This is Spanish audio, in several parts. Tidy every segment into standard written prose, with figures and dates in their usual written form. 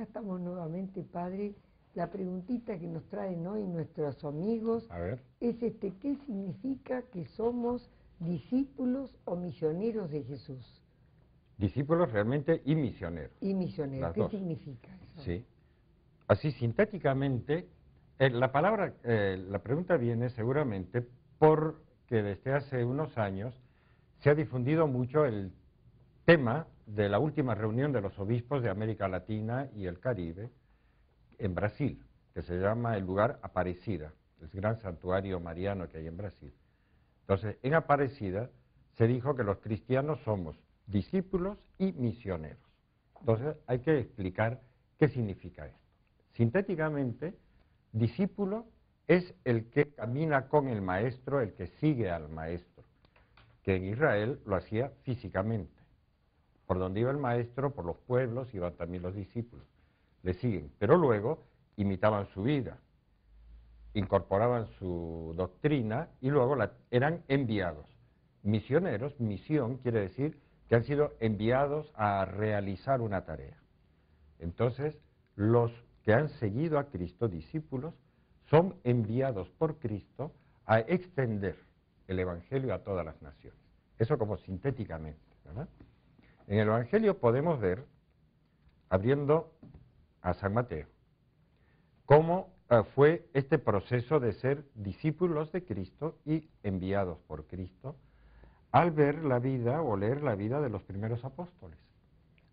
estamos nuevamente, Padre. La preguntita que nos traen hoy nuestros amigos es ¿qué significa que somos discípulos o misioneros de Jesús? Discípulos realmente y misioneros. Y misioneros, ¿qué dos. significa eso? Sí. Así sintéticamente, la pregunta viene seguramente porque desde hace unos años se ha difundido mucho el tema de la última reunión de los obispos de América Latina y el Caribe en Brasil, que se llama el lugar Aparecida, el gran santuario mariano que hay en Brasil. Entonces, en Aparecida se dijo que los cristianos somos discípulos y misioneros. Entonces, hay que explicar qué significa esto. Sintéticamente, discípulo es el que camina con el maestro, el que sigue al maestro, que en Israel lo hacía físicamente. Por donde iba el maestro, por los pueblos, iban también los discípulos. Le siguen, pero luego imitaban su vida, incorporaban su doctrina y luego eran enviados. Misioneros, misión quiere decir que han sido enviados a realizar una tarea. Entonces, los que han seguido a Cristo, discípulos, son enviados por Cristo a extender el Evangelio a todas las naciones. Eso como sintéticamente, ¿verdad? En el Evangelio podemos ver, abriendo a San Mateo, cómo fue este proceso de ser discípulos de Cristo y enviados por Cristo al ver la vida o leer la vida de los primeros apóstoles.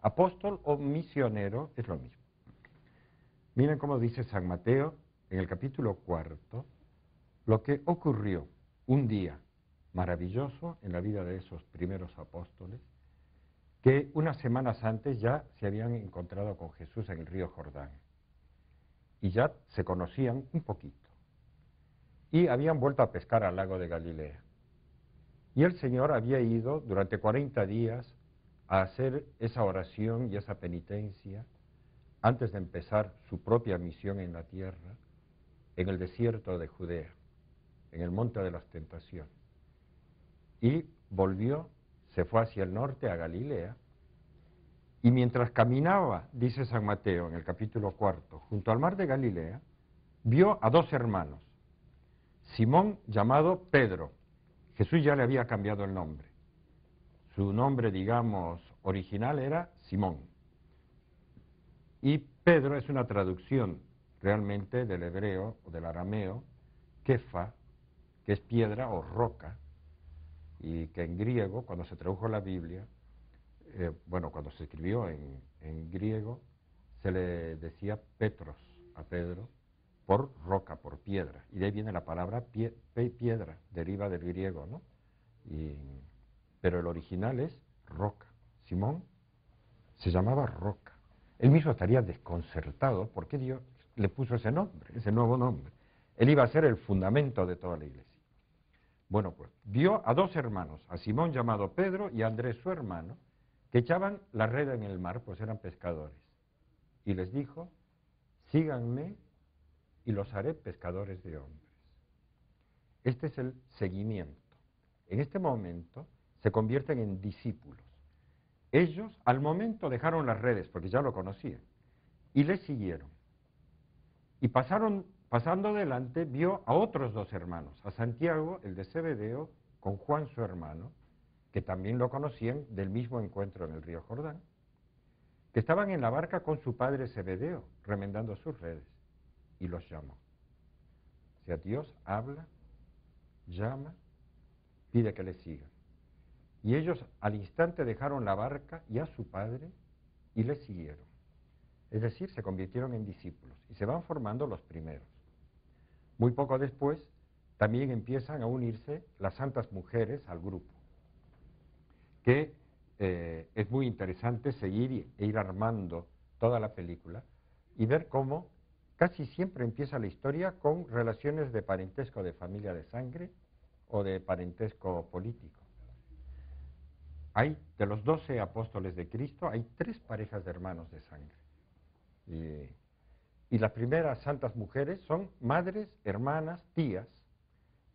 Apóstol o misionero es lo mismo. Miren cómo dice San Mateo en el capítulo 4 lo que ocurrió un día maravilloso en la vida de esos primeros apóstoles, que unas semanas antes ya se habían encontrado con Jesús en el río Jordán y ya se conocían un poquito y habían vuelto a pescar al lago de Galilea y el Señor había ido durante 40 días a hacer esa oración y esa penitencia antes de empezar su propia misión en la tierra, en el desierto de Judea, en el monte de las tentaciones, y volvió, se fue hacia el norte, a Galilea, y mientras caminaba, dice San Mateo en el capítulo 4, junto al mar de Galilea, vio a dos hermanos, Simón llamado Pedro. Jesús ya le había cambiado el nombre. Su nombre, digamos, original era Simón. Y Pedro es una traducción realmente del hebreo o del arameo, kefa, que es piedra o roca, y que en griego, cuando se tradujo la Biblia, cuando se escribió en griego, se le decía Petros a Pedro por roca, por piedra. Y de ahí viene la palabra piedra, deriva del griego, ¿no? Pero el original es roca. Simón se llamaba Roca. Él mismo estaría desconcertado porque Dios le puso ese nombre, ese nuevo nombre. Él iba a ser el fundamento de toda la iglesia. Bueno, pues vio a dos hermanos, a Simón llamado Pedro y a Andrés su hermano, que echaban la red en el mar, pues eran pescadores. Y les dijo, síganme y los haré pescadores de hombres. Este es el seguimiento. En este momento se convierten en discípulos. Ellos al momento dejaron las redes, porque ya lo conocían, y le siguieron. Y pasando adelante, vio a otros dos hermanos, a Santiago, el de Zebedeo, con Juan su hermano, que también lo conocían del mismo encuentro en el río Jordán, que estaban en la barca con su padre Zebedeo, remendando sus redes, y los llamó. O sea, Dios habla, llama, pide que le sigan. Y ellos al instante dejaron la barca y a su padre y le siguieron. Es decir, se convirtieron en discípulos y se van formando los primeros. Muy poco después, también empiezan a unirse las santas mujeres al grupo, que es muy interesante seguir e ir armando toda la película y ver cómo casi siempre empieza la historia con relaciones de parentesco de familia de sangre o de parentesco político. Hay, de los 12 apóstoles de Cristo, hay 3 parejas de hermanos de sangre. Y las primeras santas mujeres son madres, hermanas, tías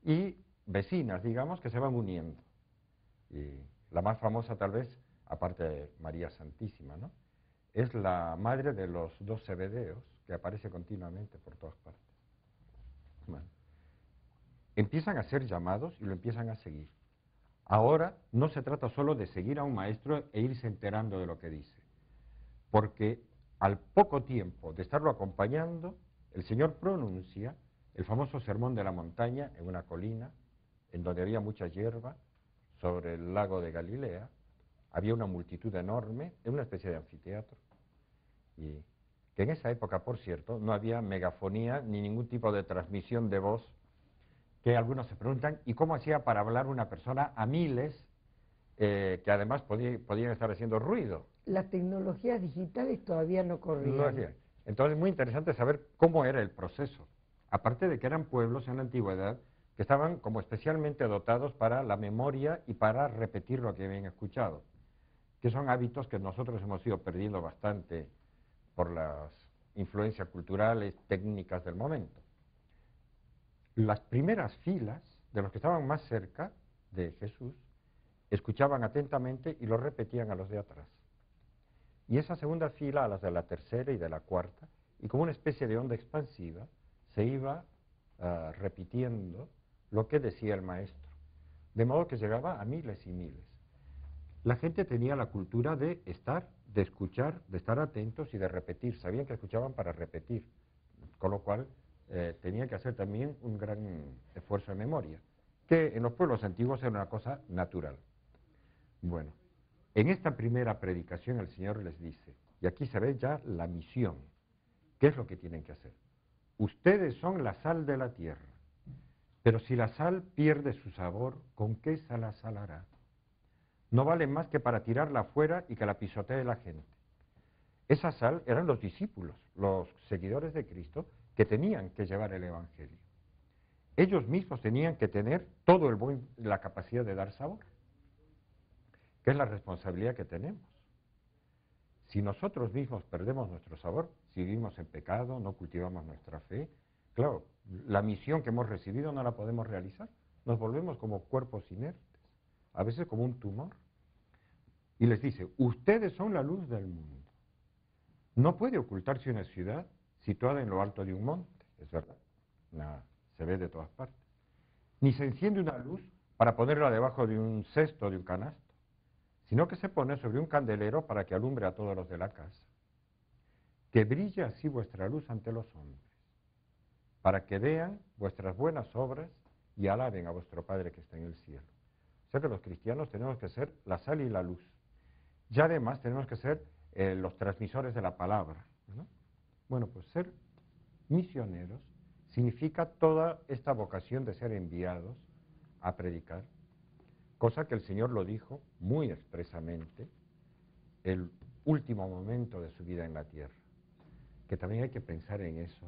y vecinas, digamos, que se van uniendo. Y la más famosa tal vez, aparte de María Santísima, ¿no?, es la madre de los dos Zebedeos, que aparece continuamente por todas partes. Bueno, empiezan a ser llamados y lo empiezan a seguir. Ahora no se trata solo de seguir a un maestro e irse enterando de lo que dice, porque al poco tiempo de estarlo acompañando, el Señor pronuncia el famoso Sermón de la Montaña en una colina, en donde había mucha hierba, sobre el lago de Galilea. Había una multitud enorme, en una especie de anfiteatro, y que en esa época, por cierto, no había megafonía ni ningún tipo de transmisión de voz, que algunos se preguntan, ¿y cómo hacía para hablar una persona a miles, que además podían estar haciendo ruido? Las tecnologías digitales todavía no corrían. No hacían. Entonces es muy interesante saber cómo era el proceso. Aparte de que eran pueblos en la antigüedad que estaban como especialmente dotados para la memoria y para repetir lo que habían escuchado, que son hábitos que nosotros hemos ido perdiendo bastante por las influencias culturales, técnicas del momento. Las primeras filas de los que estaban más cerca de Jesús escuchaban atentamente y lo repetían a los de atrás. Y esa segunda fila a las de la tercera y de la cuarta, y como una especie de onda expansiva, se iba repitiendo lo que decía el maestro, de modo que llegaba a miles y miles. La gente tenía la cultura de estar, de escuchar, de estar atentos y de repetir. Sabían que escuchaban para repetir, con lo cual tenían que hacer también un gran esfuerzo de memoria, que en los pueblos antiguos era una cosa natural. Bueno, en esta primera predicación el Señor les dice, y aquí se ve ya la misión, ¿qué es lo que tienen que hacer? Ustedes son la sal de la tierra, pero si la sal pierde su sabor, ¿con qué se la salará? No vale más que para tirarla afuera y que la pisotee la gente. Esa sal eran los discípulos, los seguidores de Cristo, que tenían que llevar el Evangelio. Ellos mismos tenían que tener la capacidad de dar sabor, que es la responsabilidad que tenemos. Si nosotros mismos perdemos nuestro sabor, si vivimos en pecado, no cultivamos nuestra fe, claro, la misión que hemos recibido no la podemos realizar. Nos volvemos como cuerpos inertes, a veces como un tumor. Y les dice, ustedes son la luz del mundo. No puede ocultarse una ciudad situada en lo alto de un monte, es verdad, se ve de todas partes. Ni se enciende una luz para ponerla debajo de un cesto, de un canasto, sino que se pone sobre un candelero para que alumbre a todos los de la casa. Que brille así vuestra luz ante los hombres, para que vean vuestras buenas obras y alaben a vuestro Padre que está en el cielo. O sea que los cristianos tenemos que ser la sal y la luz. Y además tenemos que ser los transmisores de la palabra, ¿no? Bueno, pues ser misioneros significa toda esta vocación de ser enviados a predicar, cosa que el Señor lo dijo muy expresamente el último momento de su vida en la tierra, que también hay que pensar en eso,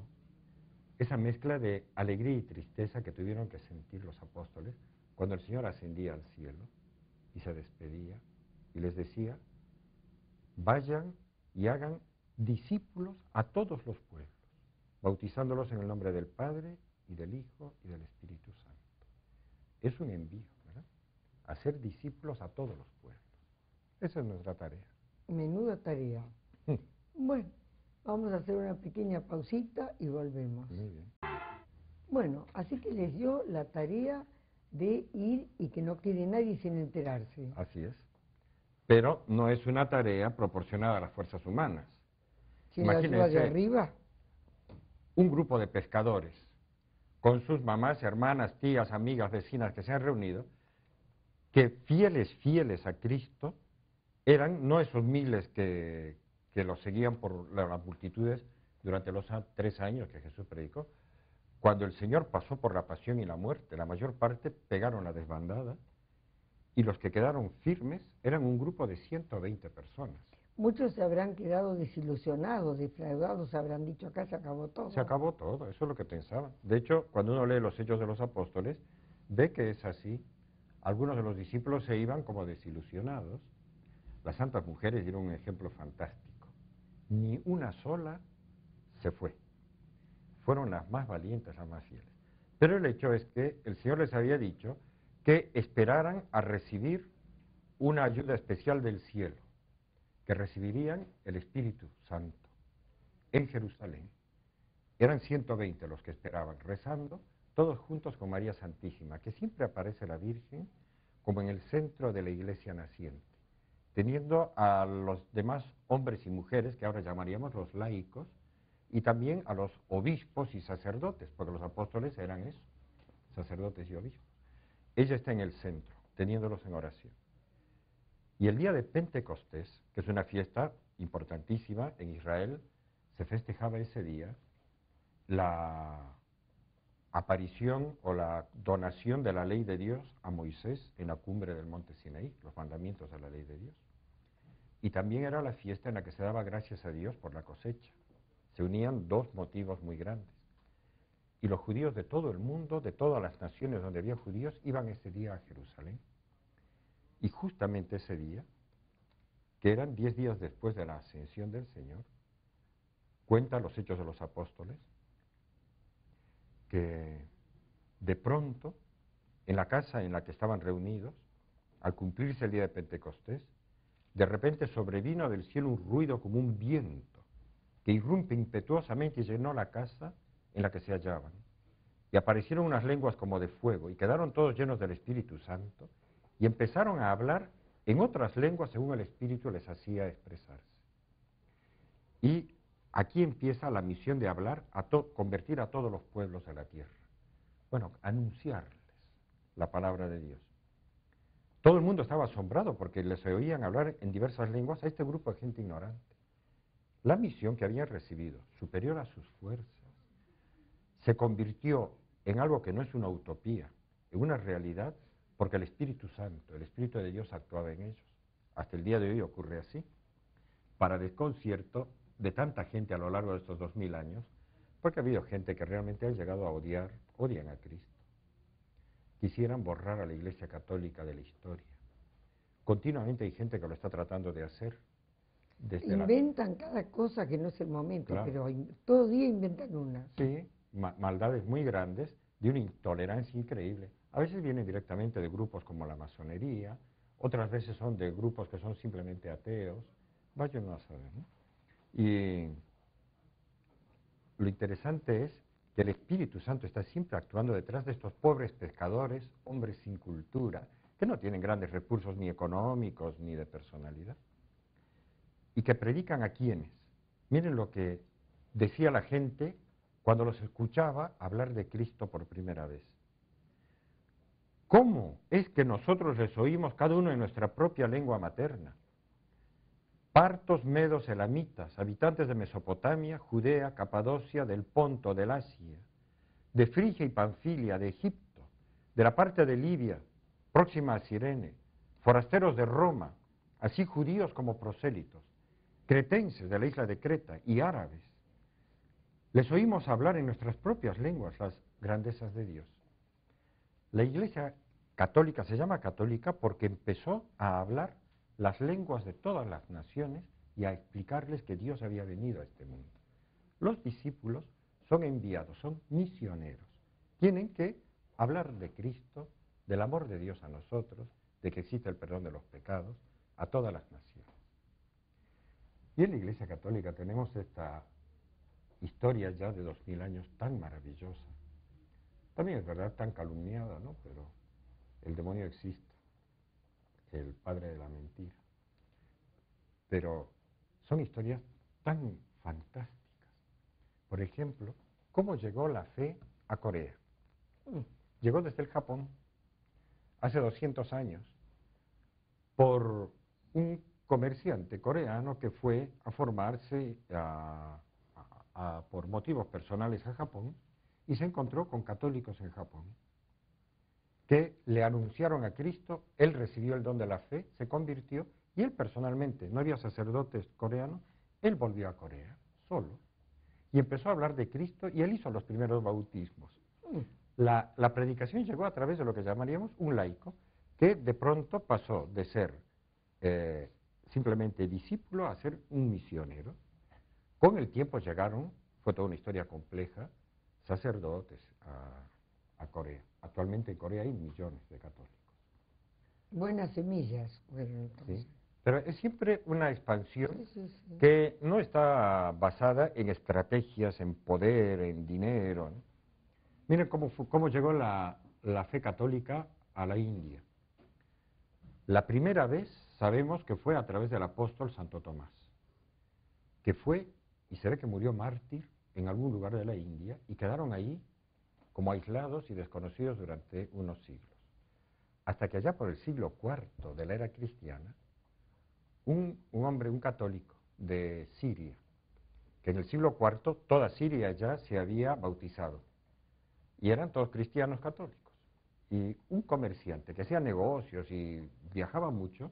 esa mezcla de alegría y tristeza que tuvieron que sentir los apóstoles cuando el Señor ascendía al cielo y se despedía y les decía, vayan y hagan discípulos a todos los pueblos, bautizándolos en el nombre del Padre y del Hijo y del Espíritu Santo. Es un envío, ¿verdad? Hacer discípulos a todos los pueblos. Esa es nuestra tarea. Menuda tarea. Bueno, vamos a hacer una pequeña pausita y volvemos. Muy bien. Bueno, así que les dio la tarea de ir y que no quede nadie sin enterarse. Así es. Pero no es una tarea proporcionada a las fuerzas humanas. ¿Quién la lleva de arriba? Un grupo de pescadores, con sus mamás, hermanas, tías, amigas, vecinas que se han reunido, que fieles a Cristo, eran no esos miles que los seguían por las multitudes durante los 3 años que Jesús predicó. Cuando el Señor pasó por la pasión y la muerte, la mayor parte pegaron la desbandada, y los que quedaron firmes eran un grupo de 120 personas. Muchos se habrán quedado desilusionados, defraudados, habrán dicho, acá se acabó todo. Se acabó todo, eso es lo que pensaban. De hecho, cuando uno lee los Hechos de los Apóstoles, ve que es así. Algunos de los discípulos se iban como desilusionados. Las santas mujeres dieron un ejemplo fantástico. Ni una sola se fue. Fueron las más valientes, las más fieles. Pero el hecho es que el Señor les había dicho que esperaran a recibir una ayuda especial del cielo. que recibirían el Espíritu Santo en Jerusalén. Eran 120 los que esperaban, rezando, todos juntos con María Santísima, que siempre aparece la Virgen como en el centro de la iglesia naciente, teniendo a los demás hombres y mujeres, que ahora llamaríamos los laicos, y también a los obispos y sacerdotes, porque los apóstoles eran eso, sacerdotes y obispos. Ella está en el centro, teniéndolos en oración. Y el día de Pentecostés, que es una fiesta importantísima en Israel, se festejaba ese día la aparición o la donación de la ley de Dios a Moisés en la cumbre del monte Sinaí, los mandamientos de la ley de Dios. Y también era la fiesta en la que se daba gracias a Dios por la cosecha. Se unían dos motivos muy grandes. Y los judíos de todo el mundo, de todas las naciones donde había judíos, iban ese día a Jerusalén. Y justamente ese día, que eran 10 días después de la ascensión del Señor, cuenta los Hechos de los Apóstoles, que de pronto, en la casa en la que estaban reunidos, al cumplirse el día de Pentecostés, de repente sobrevino del cielo un ruido como un viento, que irrumpe impetuosamente y llenó la casa en la que se hallaban. Y aparecieron unas lenguas como de fuego, y quedaron todos llenos del Espíritu Santo, y empezaron a hablar en otras lenguas según el Espíritu les hacía expresarse. Y aquí empieza la misión de hablar, convertir a todos los pueblos de la tierra. Bueno, anunciarles la palabra de Dios. Todo el mundo estaba asombrado porque les oían hablar en diversas lenguas a este grupo de gente ignorante. La misión que habían recibido, superior a sus fuerzas, se convirtió en algo que no es una utopía, en una realidad, porque el Espíritu Santo, el Espíritu de Dios actuaba en ellos. Hasta el día de hoy ocurre así, para desconcierto de tanta gente a lo largo de estos 2000 años, porque ha habido gente que realmente ha llegado a odian a Cristo. Quisieran borrar a la Iglesia Católica de la historia. Continuamente hay gente que lo está tratando de hacer. Inventan cada cosa que no es el momento, claro. Pero todo día inventan una. Sí, maldades muy grandes, de una intolerancia increíble. A veces vienen directamente de grupos como la masonería, otras veces son de grupos que son simplemente ateos, vaya uno a saber, ¿no? Y lo interesante es que el Espíritu Santo está siempre actuando detrás de estos pobres pescadores, hombres sin cultura, que no tienen grandes recursos ni económicos ni de personalidad, y que predican a quienes. Miren lo que decía la gente cuando los escuchaba hablar de Cristo por primera vez. ¿Cómo es que nosotros les oímos cada uno en nuestra propia lengua materna? Partos, medos, elamitas, habitantes de Mesopotamia, Judea, Capadocia, del Ponto, del Asia, de Frigia y Panfilia, de Egipto, de la parte de Libia, próxima a Cirene, forasteros de Roma, así judíos como prosélitos, cretenses de la isla de Creta y árabes. Les oímos hablar en nuestras propias lenguas las grandezas de Dios. La Iglesia Católica se llama católica porque empezó a hablar las lenguas de todas las naciones y a explicarles que Dios había venido a este mundo. Los discípulos son enviados, son misioneros. Tienen que hablar de Cristo, del amor de Dios a nosotros, de que existe el perdón de los pecados, a todas las naciones. Y en la Iglesia Católica tenemos esta historia ya de 2000 años tan maravillosa. También es verdad tan calumniada, ¿no? Pero el demonio existe, el padre de la mentira. Pero son historias tan fantásticas. Por ejemplo, ¿cómo llegó la fe a Corea? Llegó desde el Japón, hace 200 años, por un comerciante coreano que fue a formarse por motivos personales a Japón y se encontró con católicos en Japón que le anunciaron a Cristo, él recibió el don de la fe, se convirtió y él personalmente, no había sacerdotes coreanos, él volvió a Corea solo y empezó a hablar de Cristo y él hizo los primeros bautismos. La predicación llegó a través de lo que llamaríamos un laico, que de pronto pasó de ser simplemente discípulo a ser un misionero. Con el tiempo llegaron, fue toda una historia compleja, sacerdotes a Corea. Actualmente en Corea hay millones de católicos. Buenas semillas. Bueno, ¿Sí? Pero es siempre una expansión que no está basada en estrategias, en poder, en dinero, ¿no? Miren cómo llegó la fe católica a la India. La primera vez sabemos que fue a través del apóstol Santo Tomás, que fue, y se ve que murió mártir en algún lugar de la India, y quedaron ahí como aislados y desconocidos durante unos siglos. Hasta que allá por el siglo IV de la era cristiana, un hombre, un católico de Siria, que en el siglo IV toda Siria ya se había bautizado, y eran todos cristianos católicos. Y un comerciante que hacía negocios y viajaba mucho,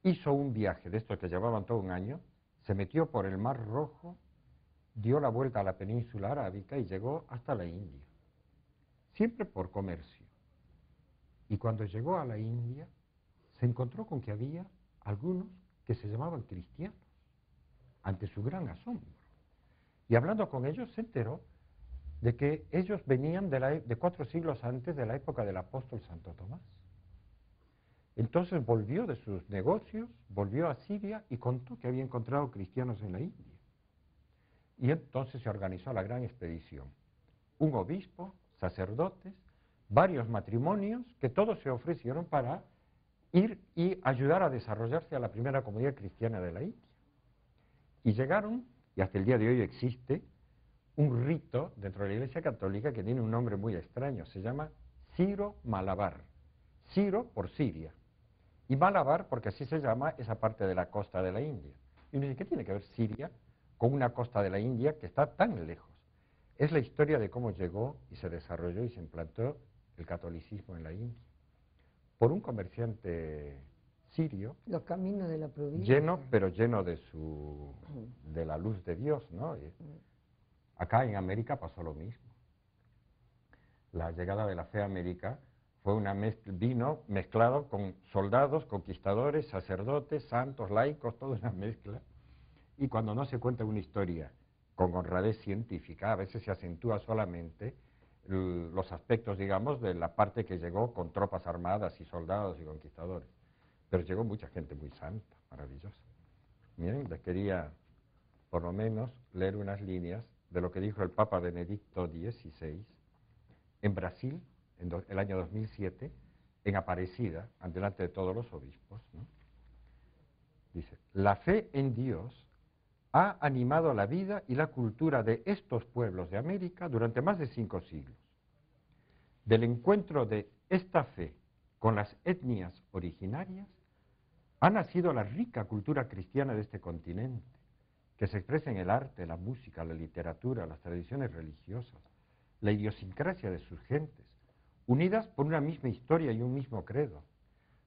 hizo un viaje de estos que llevaban todo un año, se metió por el Mar Rojo, dio la vuelta a la península arábica y llegó hasta la India, siempre por comercio. Y cuando llegó a la India, se encontró con que había algunos que se llamaban cristianos, ante su gran asombro. Y hablando con ellos se enteró de que ellos venían de 4 siglos antes de la época del apóstol Santo Tomás. Entonces volvió de sus negocios, volvió a Siria y contó que había encontrado cristianos en la India. Y entonces se organizó la gran expedición. Un obispo, sacerdotes, varios matrimonios, que todos se ofrecieron para ir y ayudar a desarrollarse a la primera comunidad cristiana de la India. Y llegaron, y hasta el día de hoy existe, un rito dentro de la Iglesia Católica que tiene un nombre muy extraño, se llama Siro-Malabar. Siro por Siria, y Malabar porque así se llama esa parte de la costa de la India. Y uno dice, ¿qué tiene que ver Siria con una costa de la India que está tan lejos? Es la historia de cómo llegó y se desarrolló y se implantó el catolicismo en la India. Por un comerciante sirio, los caminos de la provincia, lleno de la luz de Dios, ¿no? Acá en América pasó lo mismo. La llegada de la fe a América fue vino mezclado con soldados, conquistadores, sacerdotes, santos, laicos, toda una mezcla. Y cuando no se cuenta una historia con honradez científica, a veces se acentúa solamente los aspectos, digamos, de la parte que llegó con tropas armadas y soldados y conquistadores. Pero llegó mucha gente muy santa, maravillosa. Miren, les quería por lo menos leer unas líneas de lo que dijo el Papa Benedicto XVI en Brasil, en el año 2007, en Aparecida, delante de todos los obispos, ¿no? Dice, la fe en Dios ha animado la vida y la cultura de estos pueblos de América durante más de 5 siglos. Del encuentro de esta fe con las etnias originarias ha nacido la rica cultura cristiana de este continente, que se expresa en el arte, la música, la literatura, las tradiciones religiosas, la idiosincrasia de sus gentes, unidas por una misma historia y un mismo credo.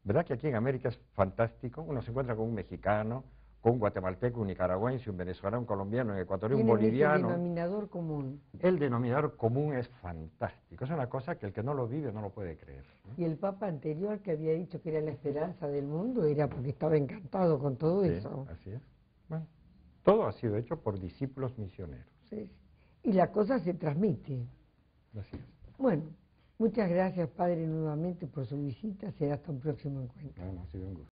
¿Verdad que aquí en América es fantástico? Uno se encuentra con un mexicano, con un guatemalteco, un nicaragüense, un venezolano, un colombiano, un ecuatoriano, un boliviano. El denominador común. El denominador común es fantástico. Es una cosa que el que no lo vive no lo puede creer, ¿no? Y el Papa anterior que había dicho que era la esperanza del mundo era porque estaba encantado con todo eso. Así es. Bueno, todo ha sido hecho por discípulos misioneros. Sí. Y la cosa se transmite. Así es. Bueno, muchas gracias, Padre, nuevamente por su visita. Será hasta un próximo encuentro. Bueno, ha sido un gusto.